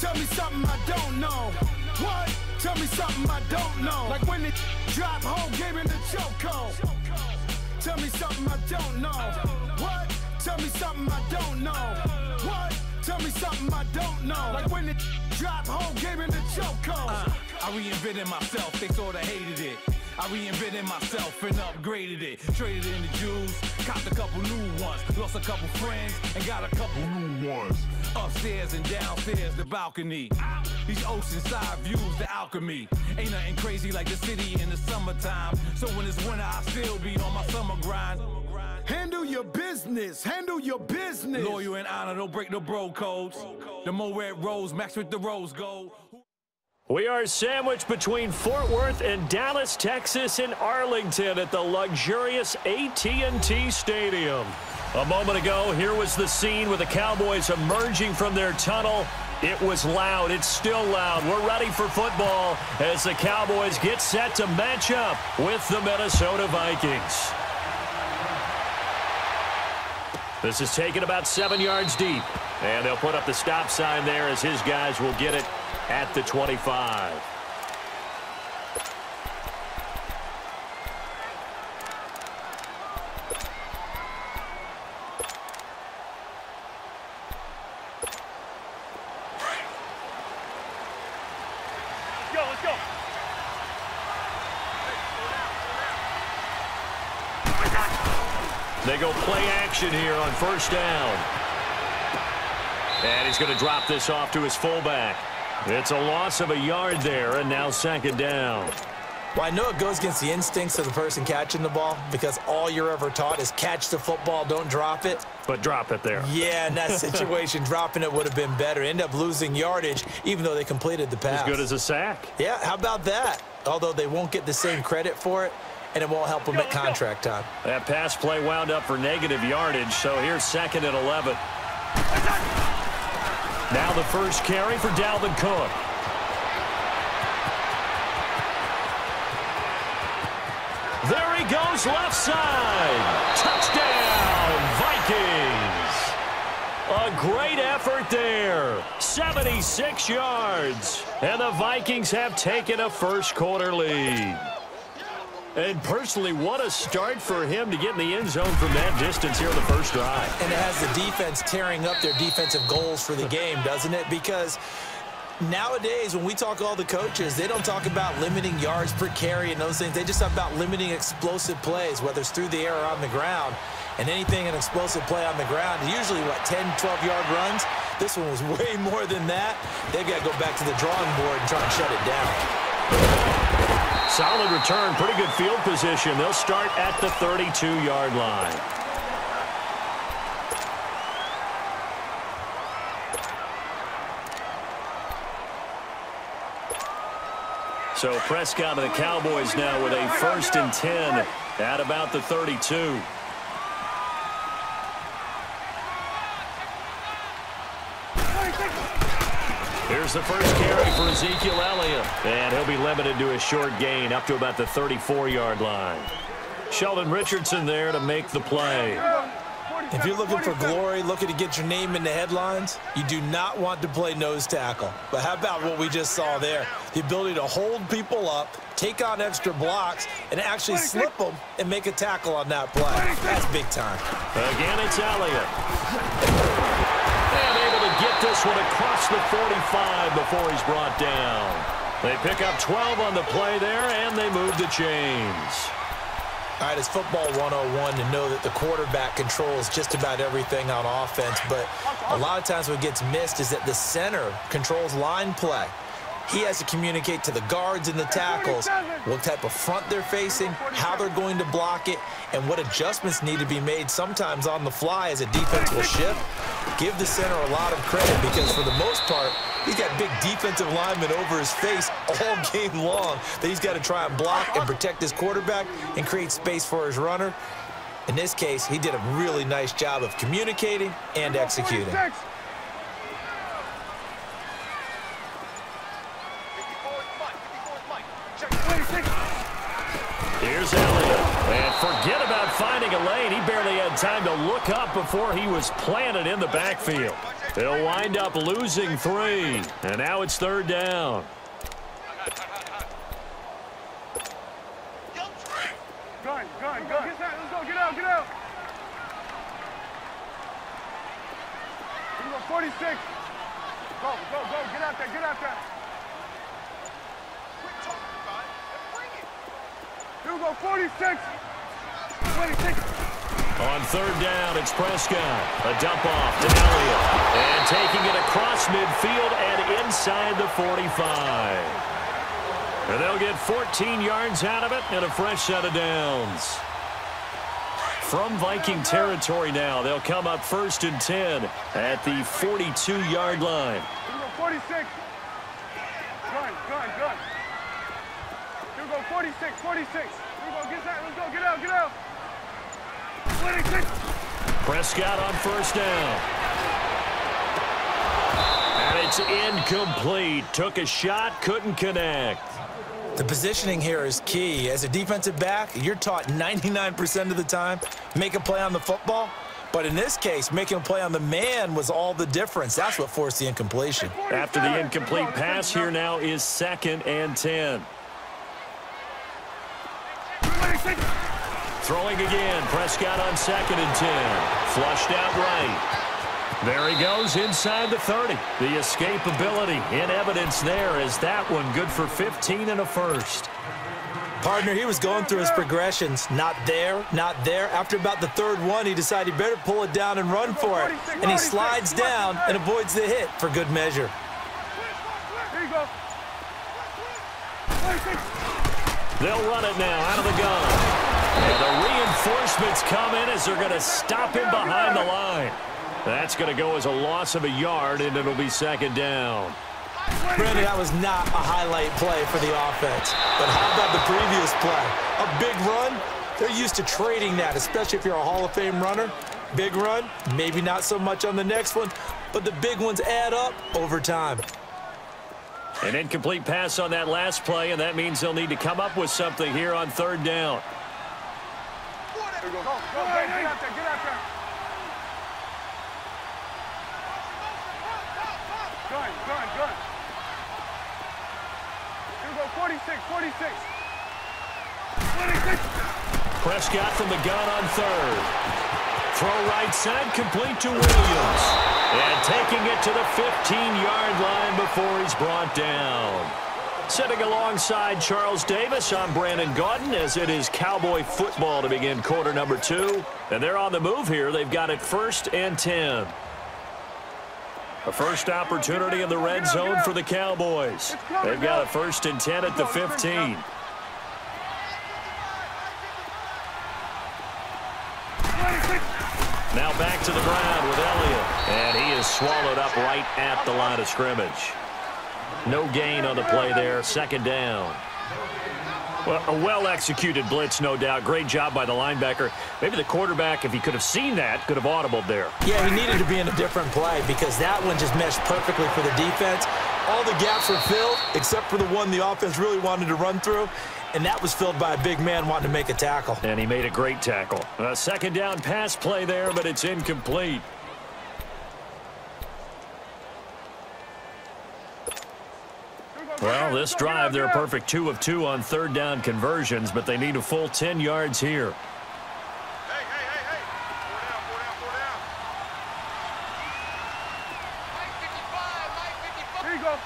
Tell me something I don't know. What? Tell me something I don't know. Like when it drop home, gave him the chokehold. Tell me something I don't know. What? Tell me something I don't know. What? Tell me something I don't know. Like when it drop home, gave him the chokehold. I reinvented myself, they sorta hated it. I reinvented myself and upgraded it. Traded in the Jews, copped a couple new ones. Lost a couple friends and got a couple new ones. Upstairs and downstairs, the balcony. These oceanside views, the alchemy. Ain't nothing crazy like the city in the summertime. So when it's winter, I still be on my summer grind. Handle your business, handle your business. Loyal and honor, don't break no bro codes. The more red rose, match with the rose gold. We are sandwiched between Fort Worth and Dallas, Texas, and Arlington at the luxurious AT&T Stadium. A moment ago, here was the scene with the Cowboys emerging from their tunnel. It was loud. It's still loud. We're ready for football as the Cowboys get set to match up with the Minnesota Vikings. This is taken about 7 yards deep, and they'll put up the stop sign there as his guys will get it at the 25. Let's go. They go play action here on first down. And he's going to drop this off to his fullback. It's a loss of a yard there, and now second down. Well, I know it goes against the instincts of the person catching the ball because all you're ever taught is catch the football, don't drop it. But drop it there. Yeah, in that situation, dropping it would have been better. End up losing yardage, even though they completed the pass. As good as a sack. Yeah, how about that? Although they won't get the same credit for it, and it won't help them at contract time. That pass play wound up for negative yardage, so here's second and 11. Now the first carry for Dalvin Cook. There he goes, left side. Touchdown, Vikings. A great effort there. 76 yards. And the Vikings have taken a first quarter lead. And personally, what a start for him to get in the end zone from that distance here in the first drive. And it has the defense tearing up their defensive goals for the game, doesn't it? Because nowadays, when we talk to all the coaches, they don't talk about limiting yards per carry and those things. They just talk about limiting explosive plays, whether it's through the air or on the ground. And anything an explosive play on the ground, usually, 10, 12-yard runs. This one was way more than that. They've got to go back to the drawing board and try and shut it down. Solid return, pretty good field position. They'll start at the 32-yard line. So Prescott and the Cowboys now with a 1st and 10 at about the 32. Here's the first carry for Ezekiel Elliott. And he'll be limited to a short gain up to about the 34-yard line. Sheldon Richardson there to make the play. If you're looking for glory, looking to get your name in the headlines, you do not want to play nose tackle. But how about what we just saw there? The ability to hold people up, take on extra blocks, and actually slip them and make a tackle on that play. That's big time. Again, it's Elliott. And able to get this one across the 45 before he's brought down. They pick up 12 on the play there, and they move the chains. All right, it's football 101 to know that the quarterback controls just about everything on offense, but a lot of times what gets missed is that the center controls line play. He has to communicate to the guards and the tackles what type of front they're facing, how they're going to block it, and what adjustments need to be made sometimes on the fly as a defense will shift. Give the center a lot of credit because for the most part, he's got big defensive linemen over his face all game long that he's got to try and block and protect his quarterback and create space for his runner. In this case, he did a really nice job of communicating and executing. Here's Elliott. And forget about finding a lane. He barely had time to look up before he was planted in the backfield. They'll wind up losing 3. And now it's 3rd down. Gun. Let's go. Get out. Here we go, 46. Go. Get out there. Here we go, 46. 26. On 3rd down, it's Prescott. A dump off to Elliott. And taking it across midfield and inside the 45. And they'll get 14 yards out of it and a fresh set of downs. From Viking territory now, they'll come up 1st and 10 at the 42-yard line. Here we go, 46. Gun. Here we go, 46. Here we go, get out. 26. Prescott on 1st down. And it's incomplete. Took a shot, couldn't connect. The positioning here is key. As a defensive back, you're taught 99% of the time, make a play on the football. But in this case, making a play on the man was all the difference. That's what forced the incompletion. After the incomplete pass, here now is 2nd and 10. Throwing again. Prescott on 2nd and 10. Flushed out right. There he goes inside the 30. The escapability in evidence there as that one good for 15 and a first. Partner, he was going through his progressions. Not there. After about the 3rd one, he decided he better pull it down and run for it. And he slides down and avoids the hit for good measure. Here you go. They'll run it now out of the gun. And the reinforcements come in as they're going to stop him behind the line. That's going to go as a loss of a yard, and it'll be 2nd down. Brandon, that was not a highlight play for the offense. But how about the previous play? A big run? They're used to trading that, especially if you're a Hall of Fame runner. Big run, maybe not so much on the next one, but the big ones add up over time. An incomplete pass on that last play, and that means they'll need to come up with something here on 3rd down. Go. Get out there. Gun. Here we go, 46. Prescott from the gun on 3rd. Throw right side, complete to Williams. And taking it to the 15-yard line before he's brought down. Sitting alongside Charles Davis, I'm Brandon Gaudin as it is Cowboy football to begin quarter number 2. And they're on the move here. They've got it 1st and 10. A first opportunity in the red zone for the Cowboys. They've got a 1st and 10 at the 15. Now back to the ground with Elliott. And he is swallowed up right at the line of scrimmage. No gain on the play there. 2nd down. Well, a well-executed blitz, no doubt. Great job by the linebacker. Maybe the quarterback, if he could have seen that, could have audibled there. Yeah, he needed to be in a different play because that one just meshed perfectly for the defense. All the gaps were filled except for the one the offense really wanted to run through, and that was filled by a big man wanting to make a tackle. And he made a great tackle. A 2nd down pass play there, but it's incomplete. Well, this drive, they're a perfect 2 of 2 on 3rd down conversions, but they need a full 10 yards here. Hey. Four down. Here you go.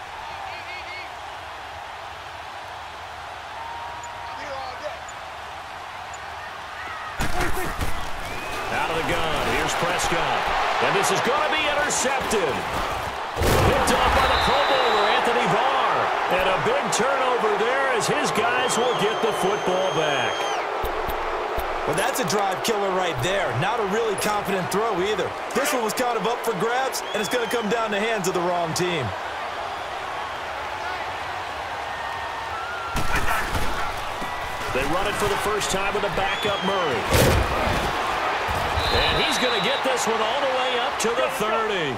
Out of the gun, here's Prescott. And this is going to be intercepted. Picked off by the Pro Bowler, Anthony Barr. And a big turnover there as his guys will get the football back. Well, that's a drive killer right there. Not a really confident throw either. This one was kind of up for grabs, and it's going to come down the hands of the wrong team. They run it for the first time with a backup Murray. And he's going to get this one all the way up to the 30.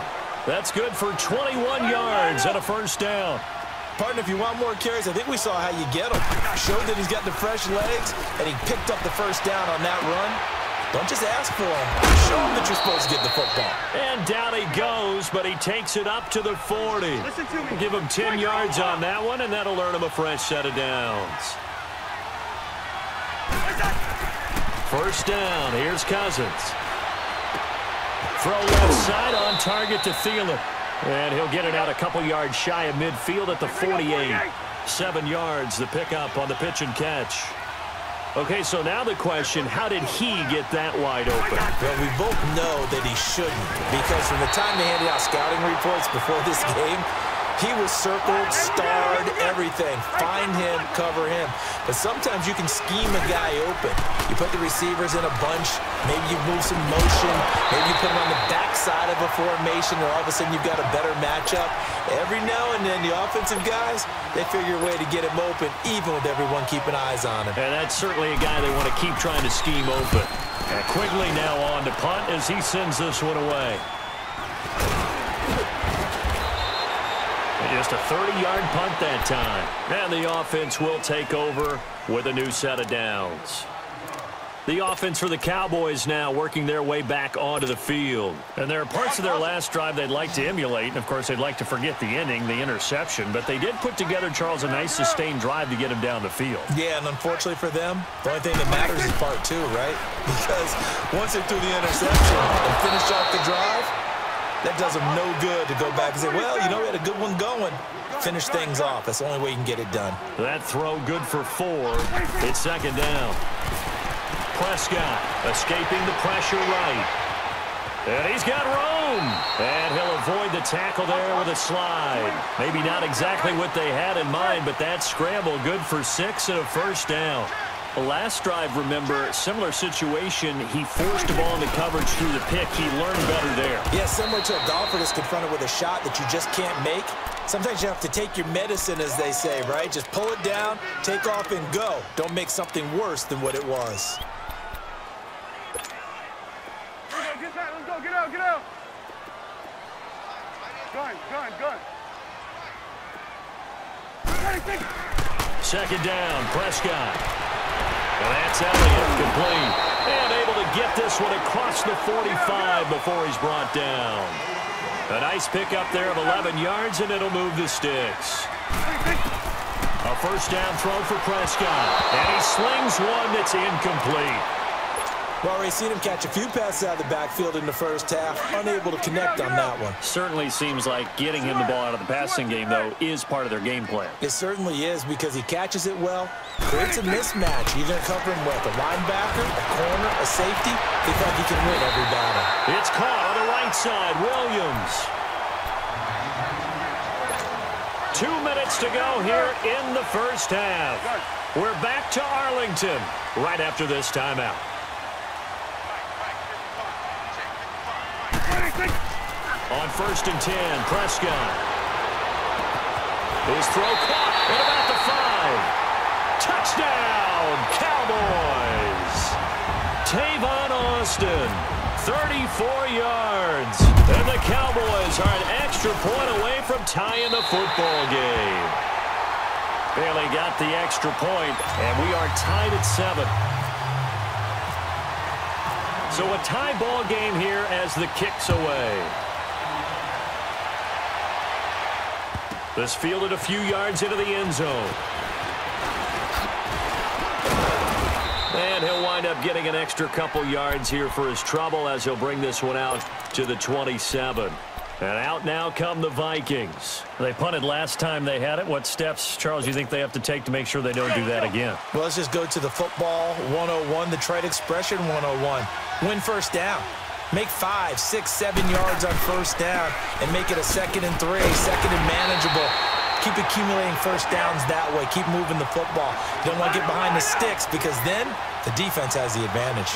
That's good for 21 yards and a 1st down. Partner, if you want more carries, I think we saw how you get them. Showed that he's got the fresh legs, and he picked up the 1st down on that run. Don't just ask for them. Show them that you're supposed to get the football. And down he goes, but he takes it up to the 40. Listen to me. Give him 10 yards on that one, and that'll earn him a fresh set of downs. First down. Here's Cousins. Throw left side on target to Thielen. And he'll get it out a couple yards shy of midfield at the 48. 7 yards, the pickup on the pitch and catch. Okay, so now the question, how did he get that wide open? Well, we both know that he shouldn't, because from the time they handed out scouting reports before this game, he was circled, starred, everything. Find him, cover him. But sometimes you can scheme a guy open. You put the receivers in a bunch. Maybe you move some motion. Maybe you put them on the backside of a formation, or all of a sudden you've got a better matchup. Every now and then, the offensive guys, they figure a way to get him open, even with everyone keeping eyes on him. And that's certainly a guy they want to keep trying to scheme open. And Quigley now on to punt as he sends this one away. Just a 30-yard punt that time. And the offense will take over with a new set of downs. The offense for the Cowboys now working their way back onto the field. And there are parts of their last drive they'd like to emulate. And, of course, they'd like to forget the ending, the interception. But they did put together, Charles, a nice sustained drive to get him down the field. Yeah, and unfortunately for them, the only thing that matters is part two, right? Because once they threw the interception and finished off the drive, that does them no good to go back and say, well, you know, we had a good one going. Finish things off. That's the only way you can get it done. That throw good for 4. It's second down. Prescott escaping the pressure right. And he's got room. And he'll avoid the tackle there with a slide. Maybe not exactly what they had in mind, but that scramble good for 6 and a first down. The last drive, remember, similar situation. He forced the ball into coverage through the pick. He learned better there. Yeah, similar to a golfer that's confronted with a shot that you just can't make. Sometimes you have to take your medicine, as they say, right? Just pull it down, take off, and go. Don't make something worse than what it was. Get that. Let's go. Get out. Get out. Gun. Second down, Prescott. And that's Elliott, complete. And able to get this one across the 45 before he's brought down. A nice pickup there of 11 yards, and it'll move the sticks. A first down throw for Prescott. And he slings one that's incomplete. Well, we've seen him catch a few passes out of the backfield in the first half, unable to connect on that one. Certainly seems like getting him the ball out of the passing game, though, is part of their game plan. It certainly is, because he catches it well, creates a mismatch. You're going to cover him with a linebacker, a corner, a safety. They feel like he can win every battle. It's caught on the right side. Williams. 2 minutes to go here in the first half. We're back to Arlington right after this timeout. On 1st and 10, Prescott. His throw caught at about the 5. Touchdown, Cowboys. Tavon Austin, 34 yards. And the Cowboys are an extra point away from tying the football game. Barely got the extra point, and we are tied at 7. So a tie ball game here as the kick's away. This fielded a few yards into the end zone. And he'll wind up getting an extra couple yards here for his trouble as he'll bring this one out to the 27. And out now come the Vikings. They punted last time they had it. What steps, Charles, you think they have to take to make sure they don't do that again? Well, let's just go to the football 101, the trade expression 101. Win first down. Make 5, 6, 7 yards on first down and make it a 2nd and 3, 2nd and manageable. Keep accumulating first downs that way. Keep moving the football. You don't want to get behind the sticks, because then the defense has the advantage.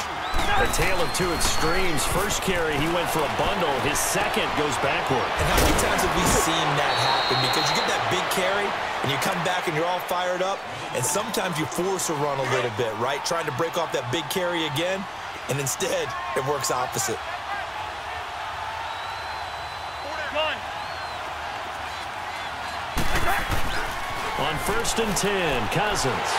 A tale of two extremes. First carry, he went for a bundle. His second goes backward. And how many times have we seen that happen? Because you get that big carry, and you come back and you're all fired up, and sometimes you force a run a little bit, right? Trying to break off that big carry again, and instead it works opposite. On 1st and 10, Cousins.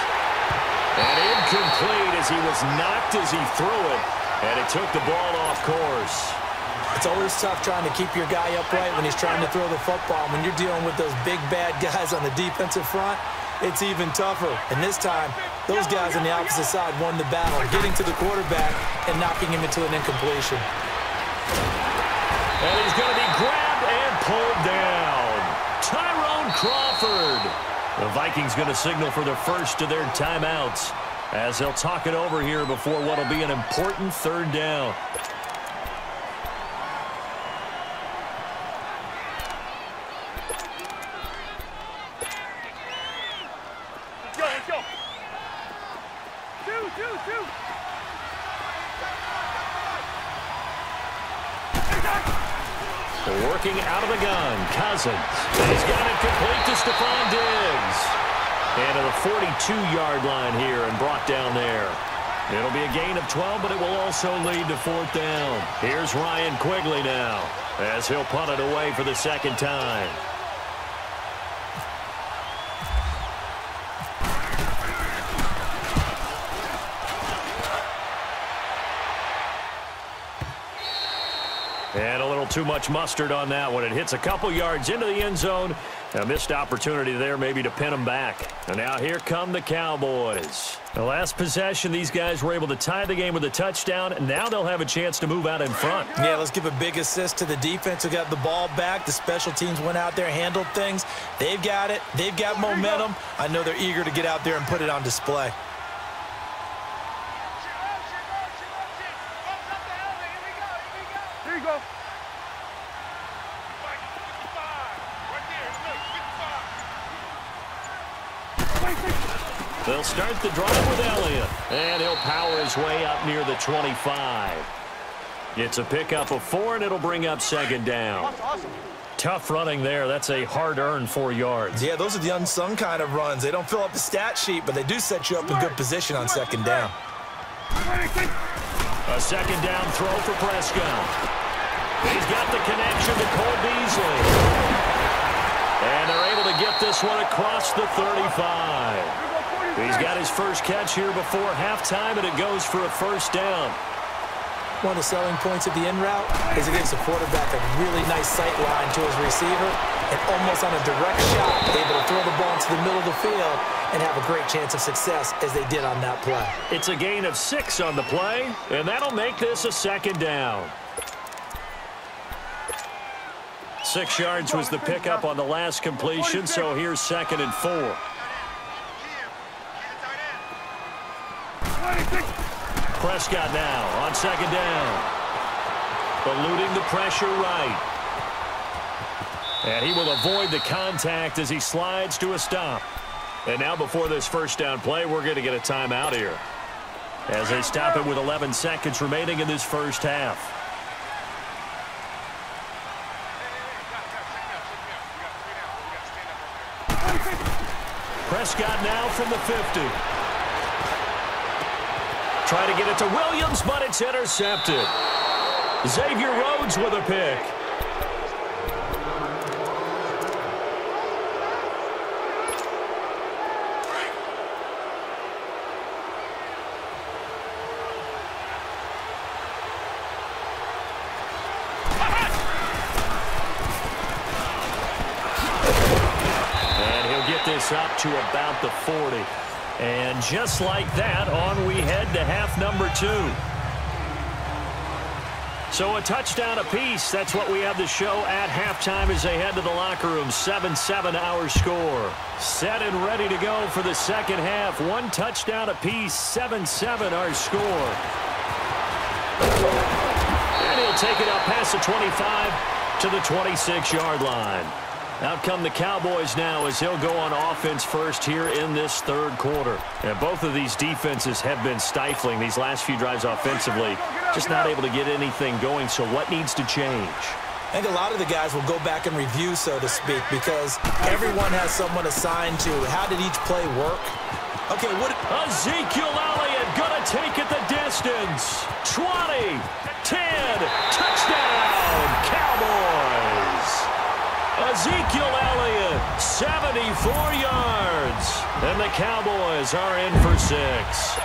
And incomplete as he was knocked as he threw it. And it took the ball off course. It's always tough trying to keep your guy upright when he's trying to throw the football. When you're dealing with those big, bad guys on the defensive front, it's even tougher. And this time, those guys on the opposite side won the battle, getting to the quarterback and knocking him into an incompletion. And he's going to be grabbed and pulled down. Tyrone Crawford. The Vikings going to signal for the first of their timeouts as they'll talk it over here before what will be an important third down. Working out of the gun, Cousins. He's got it complete to Stephon Diggs. And to the 42-yard line here and brought down there. It'll be a gain of 12, but it will also lead to fourth down. Here's Ryan Quigley now as he'll punt it away for the second time. And a little too much mustard on that one. It hits a couple yards into the end zone. A missed opportunity there maybe to pin them back. And now here come the Cowboys. The last possession, these guys were able to tie the game with a touchdown, and now they'll have a chance to move out in front. Yeah, let's give a big assist to the defense who got the ball back. The special teams went out there, handled things. They've got it. They've got momentum. I know they're eager to get out there and put it on display. Here you go. They'll start the drive with Elliott, and he'll power his way up near the 25. It's a pickup of 4, and it'll bring up second down. Awesome. Tough running there. That's a hard-earned 4 yards. Yeah, those are the unsung kind of runs. They don't fill up the stat sheet, but they do set you up in good position on second down. A second down throw for Prescott. He's got the connection to Cole Beasley. And they're able to get this one across the 35. He's got his first catch here before halftime, and it goes for a first down. One of the selling points of the in route is it gives the quarterback a really nice sight line to his receiver and almost on a direct shot, able to throw the ball into the middle of the field and have a great chance of success as they did on that play. It's a gain of 6 on the play, and that'll make this a second down. 6 yards was the pickup on the last completion, so here's 2nd and 4. Prescott now on second down. Eluding the pressure right. And he will avoid the contact as he slides to a stop. And now before this first down play, we're going to get a timeout here as they stop it with 11 seconds remaining in this first half. Prescott now from the 50. Try to get it to Williams, but it's intercepted. Xavier Rhodes with a pick. And he'll get this up to about the 40. And just like that, on we head to half number 2. So a touchdown apiece. That's what we have to show at halftime as they head to the locker room. 7-7 our score. Set and ready to go for the second half. 1 touchdown apiece. 7-7 our score. And he'll take it up past the 25 to the 26-yard line. Out come the Cowboys now as he'll go on offense first here in this third quarter. And both of these defenses have been stifling these last few drives offensively. Just not able to get anything going, so what needs to change? I think a lot of the guys will go back and review, so to speak, because everyone has someone assigned to how did each play work. Okay, what? Ezekiel Elliott gonna take it the distance. 20, 10, touchdown, Cowboys. Ezekiel Elliott, 74 yards. And the Cowboys are in for 6.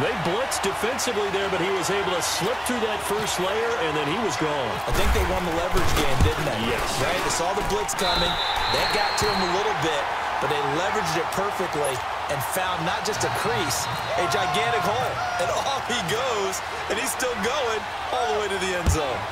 They blitzed defensively there, but he was able to slip through that first layer, and then he was gone. I think they won the leverage game, didn't they? Yes. Right? They saw the blitz coming. That got to him a little bit, but they leveraged it perfectly and found not just a crease, a gigantic hole. And off he goes, and he's still going all the way to the end zone.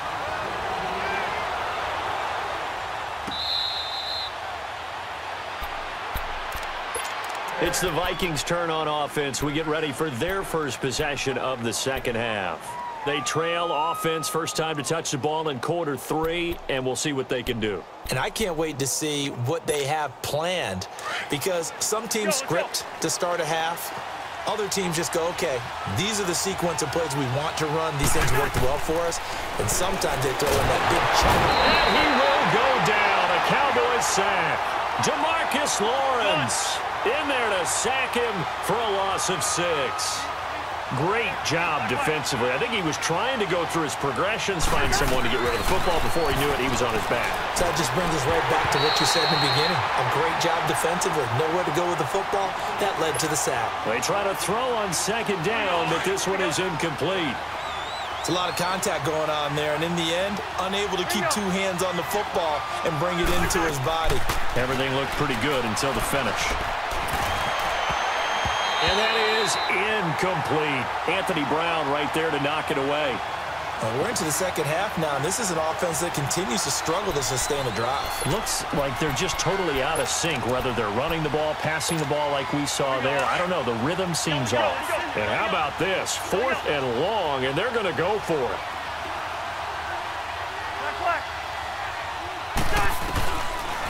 It's the Vikings' turn on offense. We get ready for their first possession of the second half. They trail offense, first time to touch the ball in quarter 3, and we'll see what they can do. And I can't wait to see what they have planned, because some teams script to start a half. Other teams just go, okay, these are the sequence of plays we want to run. These things worked well for us. And sometimes they throw in that big chunk. And he will go down. A Cowboys sack. Demarcus Lawrence in there to sack him for a loss of 6. Great job defensively. I think he was trying to go through his progressions, find someone to get rid of the football. Before he knew it, he was on his back. So that just brings us right back to what you said in the beginning. A great job defensively. Nowhere to go with the football. That led to the sack. They try to throw on second down, but this one is incomplete. It's a lot of contact going on there, and in the end, unable to keep 2 hands on the football and bring it into his body. Everything looked pretty good until the finish. And that is incomplete. Anthony Brown right there to knock it away. We're into the second half now, and this is an offense that continues to struggle to sustain a drive. Looks like they're just totally out of sync, whether they're running the ball, passing the ball like we saw there. I don't know. The rhythm seems off. And how about this? 4th and long, and they're going to go for it.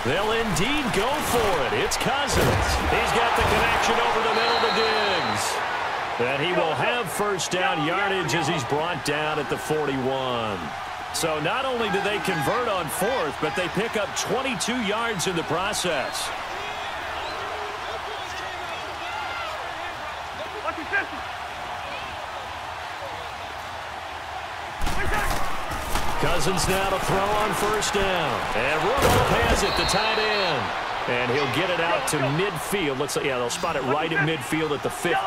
They'll indeed go for it. It's Cousins. He's got the connection over the middle to Diggs. And he will have first down yardage as he's brought down at the 41. So not only do they convert on 4th, but they pick up 22 yards in the process. Cousins now to throw on first down. And Rudolph has it, the tight end. And he'll get it out to midfield. Looks like, yeah, they'll spot it right at midfield at the 50.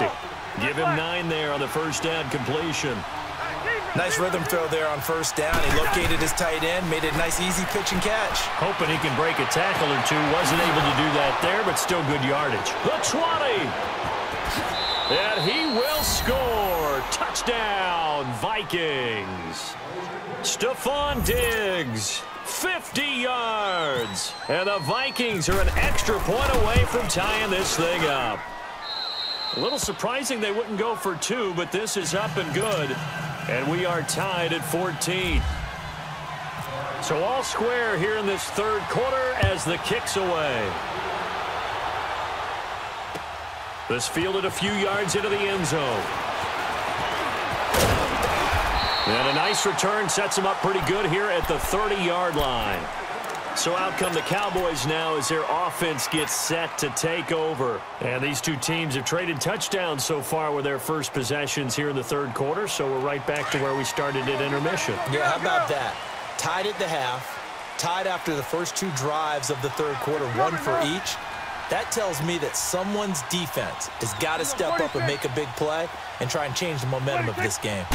Give him 9 there on the first down completion. Nice rhythm throw there on first down. He located his tight end, made it a nice easy pitch and catch. Hoping he can break a tackle or two. Wasn't able to do that there, but still good yardage. The 20. And he will score. Touchdown, Vikings. Stephon Diggs, 50 yards. And the Vikings are an extra point away from tying this thing up. A little surprising they wouldn't go for 2, but this is up and good. And we are tied at 14. So all square here in this third quarter as the kick's away. This fielded a few yards into the end zone. And a nice return sets them up pretty good here at the 30-yard line. So out come the Cowboys now as their offense gets set to take over. And these two teams have traded touchdowns so far with their first possessions here in the third quarter. So we're right back to where we started at intermission. Yeah, how about that? Tied at the half, tied after the first 2 drives of the third quarter, 1 for each. That tells me that someone's defense has got to step up and make a big play and try and change the momentum of this game.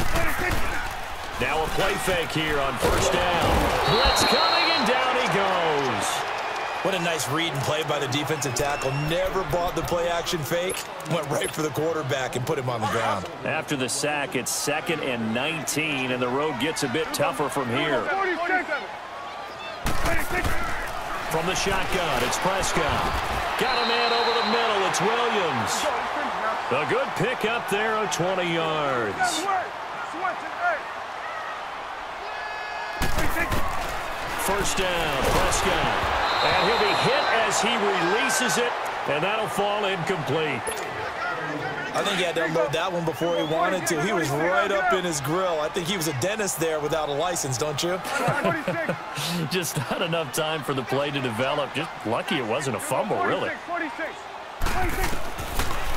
Now a play fake here on first down. Blitz coming, and down he goes. What a nice read and play by the defensive tackle. Never bought the play action fake. Went right for the quarterback and put him on the ground. After the sack, it's 2nd and 19, and the road gets a bit tougher from here. From the shotgun, it's Prescott. Got a man over the middle. It's Williams. A good pick up there of 20 yards. First down, Prescott. And he'll be hit as he releases it, and that'll fall incomplete. I think he had to unload that one before he wanted to. He was right up in his grill. I think he was a dentist there without a license, don't you? Just not enough time for the play to develop. Just lucky it wasn't a fumble, really.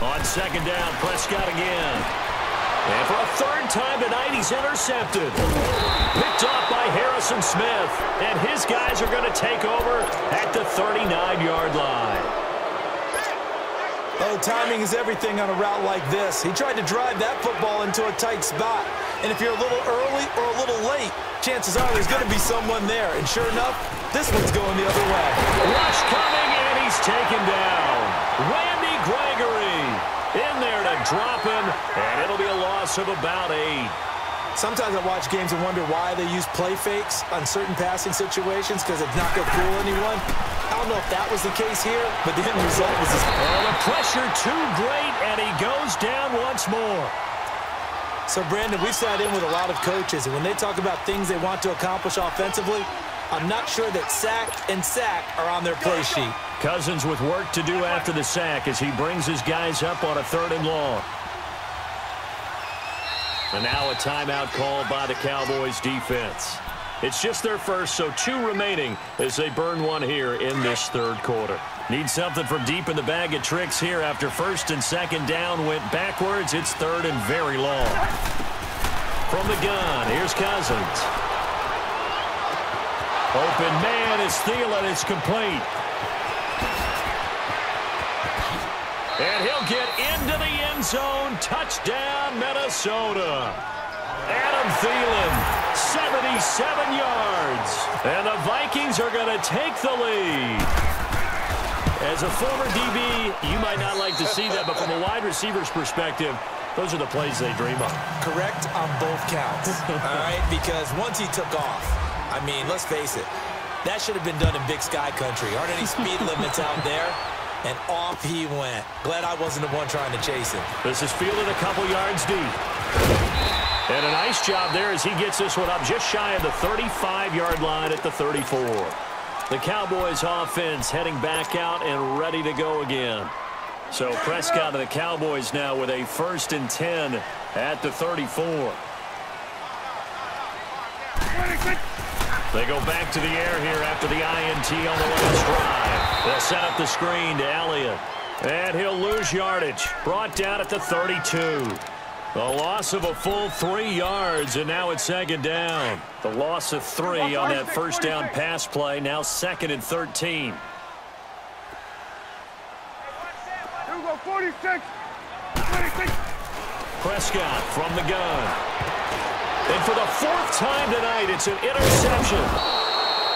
On second down, Prescott again. And for a third time tonight, he's intercepted. Picked off by Harrison Smith. And his guys are going to take over at the 39-yard line. Oh, timing is everything on a route like this. He tried to drive that football into a tight spot. And if you're a little early or a little late, chances are there's going to be someone there. And sure enough, this one's going the other way. Rush coming, and he's taken down. Randy Gregory in there to drop him, and it'll be a loss of about 8. Sometimes I watch games and wonder why they use play fakes on certain passing situations because it's not going to fool anyone. I don't know if that was the case here, but the end result was this. Oh, the pressure too great, and he goes down once more. So, Brandon, we've sat in with a lot of coaches, and when they talk about things they want to accomplish offensively, I'm not sure that sack and sack are on their play sheet. Cousins with work to do after the sack as he brings his guys up on a 3rd and long. And now a timeout called by the Cowboys defense. It's just their first, so 2 remaining as they burn one here in this 3rd quarter. Need something from deep in the bag of tricks here after 1st and 2nd down went backwards. It's 3rd and very long. From the gun, here's Cousins. Open man is Thielen. It's complete. And he'll get into the end zone. Touchdown, Minnesota. Adam Thielen, 77 yards. And the Vikings are going to take the lead. As a former DB, you might not like to see that, but from a wide receiver's perspective, those are the plays they dream of. Correct on both counts, all right? Because once he took off, I mean, let's face it, that should have been done in Big Sky Country. Aren't any speed limits out there? And off he went. Glad I wasn't the one trying to chase him. This is fielded a couple yards deep. And a nice job there as he gets this one up just shy of the 35-yard line at the 34. The Cowboys offense heading back out and ready to go again. So Prescott and the Cowboys now with a 1st and 10 at the 34. They go back to the air here after the INT on the last drive. They'll set up the screen to Elliott. And he'll lose yardage. Brought down at the 32. The loss of a full 3 yards, and now it's 2nd down. The loss of 3 on that 1st down pass play, now 2nd and 13. Here we go, 46. 46. Prescott from the gun. And for the 4th time tonight, it's an interception.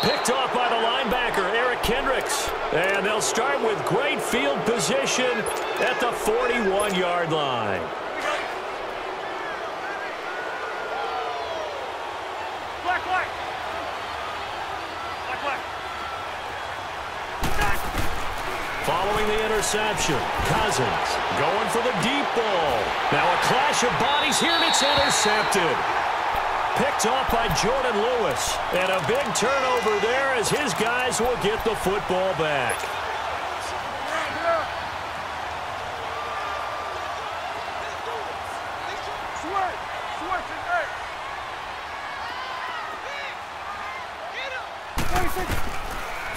Picked off by the linebacker, Eric Kendricks. And they'll start with great field position at the 41-yard line. Black light. Black light. Following the interception, Cousins going for the deep ball. Now a clash of bodies here, and it's intercepted. Picked off by Jordan Lewis. And a big turnover there as his guys will get the football back.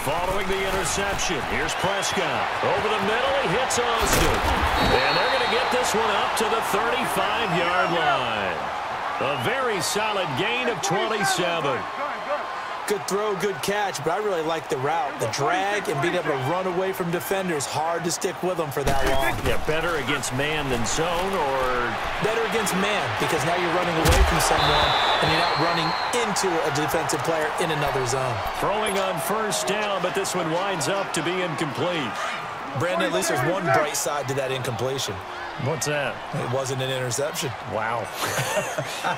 Following the interception, here's Prescott. Over the middle, he hits Austin. And they're going to get this one up to the 35-yard line. A very solid gain of 27. Good throw, good catch, but I really like the route. The drag and being able to run away from defenders, hard to stick with them for that long. Yeah, better against man than zone, or better against man, because now you're running away from someone and you're not running into a defensive player in another zone. Throwing on 1st down, but this one winds up to be incomplete. Brandon, at least there's one bright side to that incompletion. What's that? It wasn't an interception. Wow.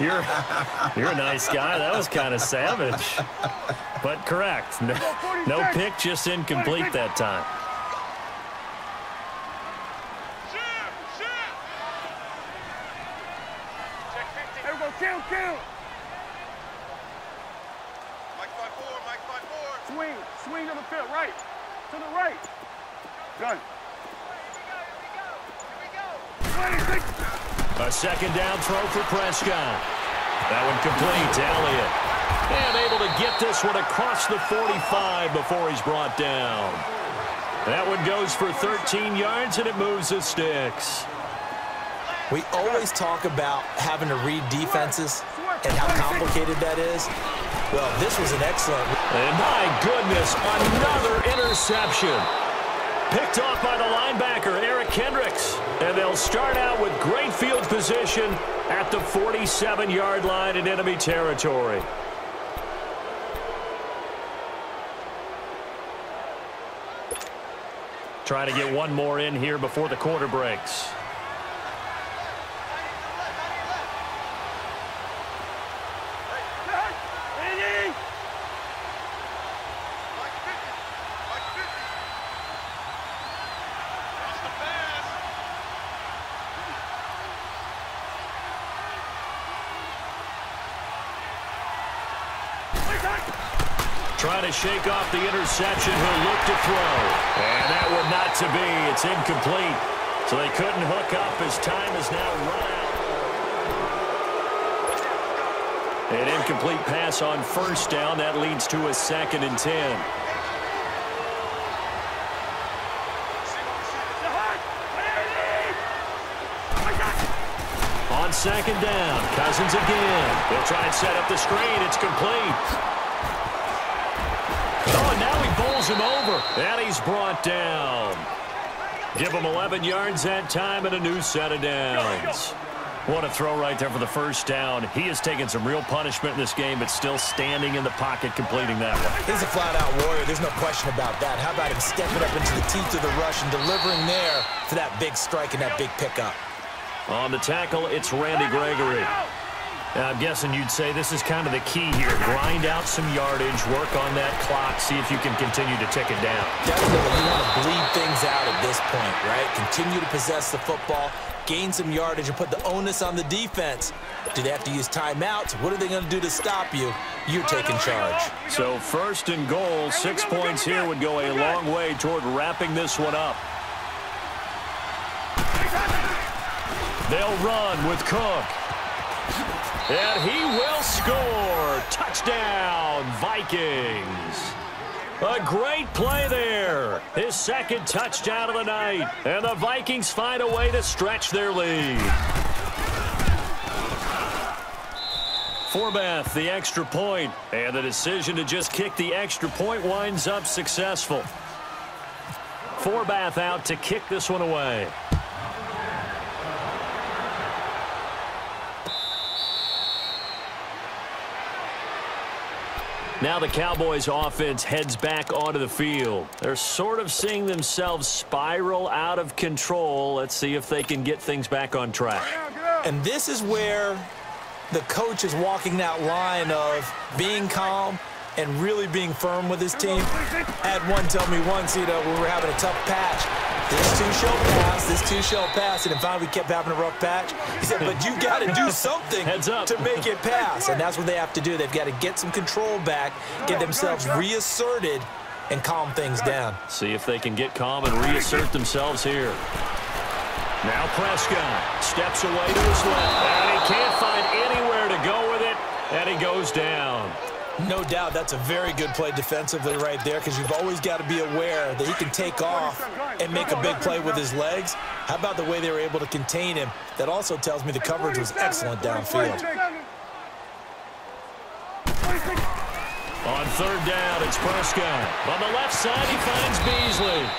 You're a nice guy. That was kind of savage. But correct. No pick, just incomplete that time. There we go, count. Swing to the field, right. To the right. Done. A 2nd down throw for Prescott. That one complete to Elliott. And able to get this one across the 45 before he's brought down. That one goes for 13 yards, and it moves the sticks. We always talk about having to read defenses and how complicated that is. Well, this was an excellent. And my goodness, another interception. Picked off by the linebacker, Eric Kendricks. And they'll start out with great field position at the 47-yard line in enemy territory. Trying to get one more in here before the quarter breaks. Trying to shake off the interception. He'll look to throw. And that would not to be. It's incomplete. So they couldn't hook up as time is now run out. An incomplete pass on first down. That leads to a 2nd and 10. On 2nd down, Cousins again. They'll try and set up the screen. It's complete. Oh, and now he bowls him over. And he's brought down. Give him 11 yards that time and a new set of downs. What a throw right there for the first down. He has taken some real punishment in this game, but still standing in the pocket completing that one. He's a flat-out warrior. There's no question about that. How about him stepping up into the teeth of the rush and delivering there for that big strike and that big pickup? On the tackle, it's Randy Gregory. Now, I'm guessing you'd say this is kind of the key here. Grind out some yardage, work on that clock, see if you can continue to tick it down. Definitely. You want to bleed things out at this point, right? Continue to possess the football, gain some yardage, and put the onus on the defense. Do they have to use timeouts? What are they going to do to stop you? You're taking charge. So 1st and goal, 6 points here would go a long way toward wrapping this one up. They'll run with Cook. And he will score. Touchdown, Vikings. A great play there. His 2nd touchdown of the night. And the Vikings find a way to stretch their lead. Forbath, the extra point. And the decision to just kick the extra point winds up successful. Forbath out to kick this one away. Now the Cowboys offense heads back onto the field. They're sort of seeing themselves spiral out of control. Let's see if they can get things back on track. And this is where the coach is walking that line of being calm and really being firm with his team. I had one tell me once, we were having a tough patch. This too shall pass, this too shall pass. And then finally we kept having a rough patch. He said, but you got to do something to make it pass. And that's what they have to do. They've got to get some control back, get themselves reasserted, and calm things down. See if they can get calm and reassert themselves here. Now Prescott steps away to his left. And he can't find anywhere to go with it. And he goes down. No doubt that's a very good play defensively right there, because you've always got to be aware that he can take off and make a big play with his legs. How about the way they were able to contain him? That also tells me the coverage was excellent downfield. On 3rd down, it's Prescott. On the left side, he finds Beasley.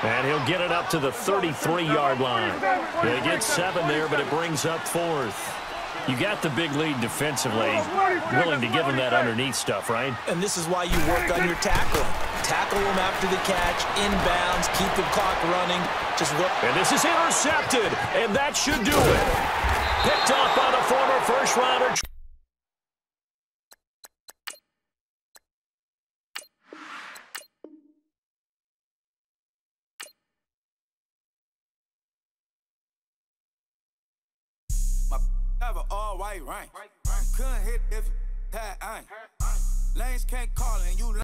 And he'll get it up to the 33-yard line. They get 7 there, but it brings up 4th. You got the big lead defensively, willing to give them that underneath stuff, right? And this is why you work on your tackling. Tackle them after the catch, inbounds, keep the clock running. Just work. And this is intercepted, and that should do it. Picked off by the former first-rounder. Have an all-white rank. Couldn't hit if it had ain't. Lanes can't call and you